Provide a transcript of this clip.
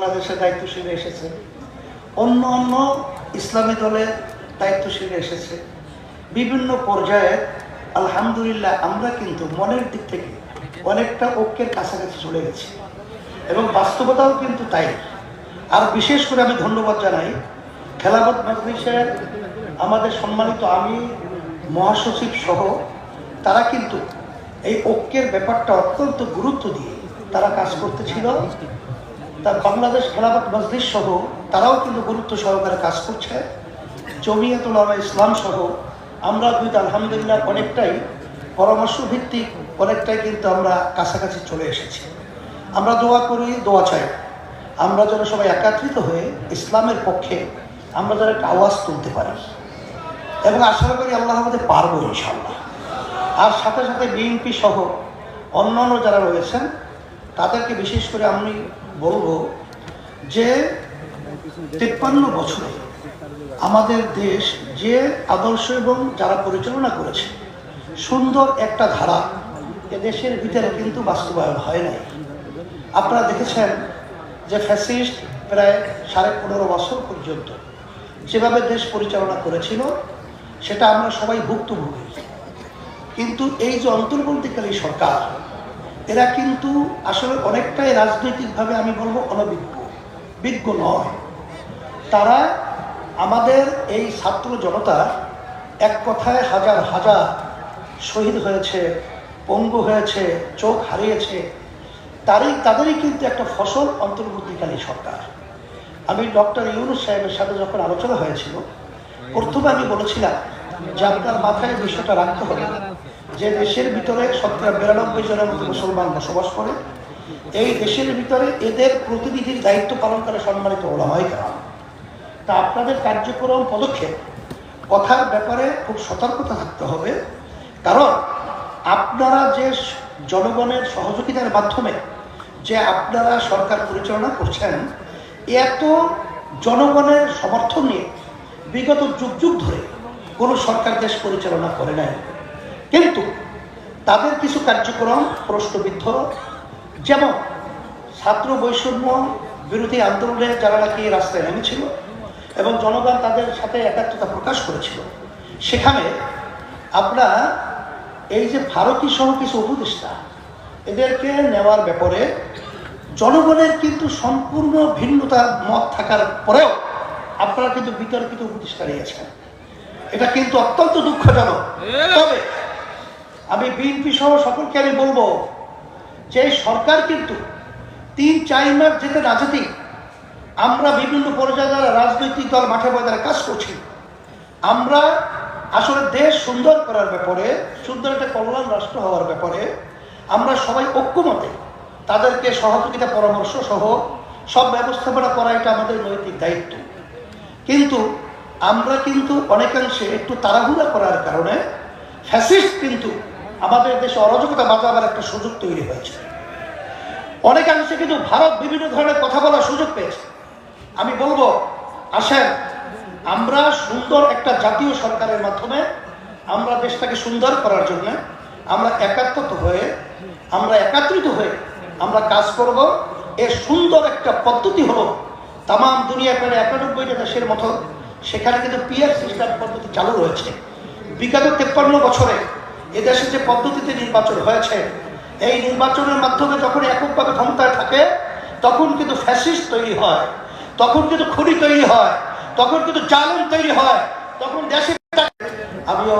বাংলাদেশের দায়িত্বশীল এসেছে, অন্য অন্য ইসলামী দলের দায়িত্বশীল এসেছে, বিভিন্ন পর্যায়ে আলহামদুলিল্লাহ আমরা কিন্তু মনের দিক থেকে অনেকটা ঐক্যের কাছাকাছি চলে গেছি এবং বাস্তবতাও কিন্তু তাই। আর বিশেষ করে আমি ধন্যবাদ জানাই খেলাফত মজলিসের আমাদের সম্মানিত আমির, মহাসচিব সহ তারা কিন্তু এই ঐক্যের ব্যাপারটা অত্যন্ত গুরুত্ব দিয়ে তারা কাজ করতেছিল। তা বাংলাদেশ খেলাফত মজলিস সহ তারাও কিন্তু গুরুত্ব সহকারে কাজ করছে। জমিয়ত উলামা ইসলাম সহ আমরা দুই আলহামদুলিল্লাহ অনেকটাই পরামর্শ ভিত্তিক অনেকটাই কিন্তু আমরা কাছাকাছি চলে এসেছি। আমরা দোয়া করি, দোয়া চাই আমরা যেন সবাই একত্রিত হয়ে ইসলামের পক্ষে আমরা যেন একটা আওয়াজ তুলতে পারি এবং আশা করি আল্লাহ আমাদের পারবো ইনশাআল্লাহ। আর সাথে সাথে বিএনপি সহ অন্যান্য যারা রয়েছেন তাদেরকে বিশেষ করে আমি বলবো যে 53 বছরে আমাদের দেশ যে আদর্শ এবং যারা পরিচালনা করেছে সুন্দর একটা ধারা এ দেশের ভিতরে কিন্তু বাস্তবায়ন হয় নাই। আপনারা দেখেছেন যে ফ্যাসিস্ট প্রায় 15.5 বছর পর্যন্ত যেভাবে দেশ পরিচালনা করেছিল সেটা আমরা সবাই ভুক্তভোগী। কিন্তু এই যে অন্তর্বর্তীকালীন সরকার এরা কিন্তু আসলে অনেকটাই রাজনৈতিকভাবে আমি বলবো বিজ্ঞ নয়। তারা আমাদের এই ছাত্র জনতা এক কথায় হাজার হাজার শহীদ হয়েছে, পঙ্গু হয়েছে, চোখ হারিয়েছে, তাদেরই কিন্তু একটা ফসল অন্তর্বর্তীকালীন সরকার। আমি ডক্টর ইউনূস সাহেবের সাথে যখন আলোচনা হয়েছিল প্রথমে আমি বলেছিলাম যে আপনার মাথায় বিষয়টা রাখতে হবে যে দেশের ভিতরে 92 জনের মতো মুসলমান বসবাস করে, এই দেশের ভিতরে এদের প্রতিনিধির দায়িত্ব পালন করে সম্মানিত ওলামায়ে কেরাম। তা আপনাদের কার্যক্রম পদক্ষেপ কথার ব্যাপারে খুব সতর্কতা থাকতে হবে, কারণ আপনারা যে জনগণের সহযোগিতার মাধ্যমে যে আপনারা সরকার পরিচালনা করছেন, এত জনগণের সমর্থন নিয়ে বিগত যুগ যুগ ধরে কোনো সরকার দেশ পরিচালনা করে নাই। কিন্তু তাদের কিছু কার্যক্রম প্রশ্নবিদ্ধ, যেমন ছাত্র বৈষম্য বিরোধী আন্দোলনে যারা নাকি রাস্তায় নেমেছিল এবং জনগণ তাদের সাথে একাত্মতা প্রকাশ করেছিল, সেখানে আপনার এই যে ফারুকী সহ কিছু উপদেষ্টা এদেরকে নেওয়ার ব্যাপারে জনগণের কিন্তু সম্পূর্ণ ভিন্নতা মত থাকার পরেও আপনারা কিন্তু বিতর্কিত উপদেষ্টা নিয়েছেন। এটা কিন্তু অত্যন্ত দুঃখজনক। তবে আমি বিএনপি সহ সকলকে আমি বলবো যে সরকার কিন্তু 3-4 মাস যেতে না যেতেই আমরা বিভিন্ন পর্যায়ে যারা রাজনৈতিক দল মাঠে ময়দানে কাজ করছি, আমরা আসলে দেশ সুন্দর করার ব্যাপারে, সুন্দর একটা কল্যাণ রাষ্ট্র হওয়ার ব্যাপারে আমরা সবাই ঐক্যমতে তাদেরকে সহযোগিতা পরামর্শ সহ সব ব্যবস্থাপনা করা এটা আমাদের নৈতিক দায়িত্ব। কিন্তু আমরা কিন্তু অনেকাংশে একটু তাড়াহুড়া করার কারণে ফ্যাসিস্ট কিন্তু আমাদের দেশে অরাজকতা বাজাবার একটা সুযোগ তৈরি হয়েছে। অনেকাংশে কিন্তু ভারত বিভিন্ন ধরনের কথা বলার সুযোগ পেয়েছে। আমি বলবো আসেন আমরা সুন্দর একটা জাতীয় সরকারের মাধ্যমে আমরা দেশটাকে সুন্দর করার জন্য আমরা একাত্রিত হয়ে আমরা কাজ করব। এর সুন্দর একটা পদ্ধতি হলো তাম দুনিয়া প্রায় 91টা দেশের মতো সেখানে কিন্তু পিয়ার সিস্টেম পদ্ধতি চালু রয়েছে। বিগত 53 বছরে এদেশে যে পদ্ধতিতে নির্বাচন হয়েছে, এই নির্বাচনের মাধ্যমে যখন এককভাবে ক্ষমতায় থাকে তখন কিন্তু ফ্যাসিস্ট তৈরি হয়, তখন কিন্তু খুনি তৈরি হয়, তখন কিন্তু জালেম তৈরি হয়, তখন দেশে আমিও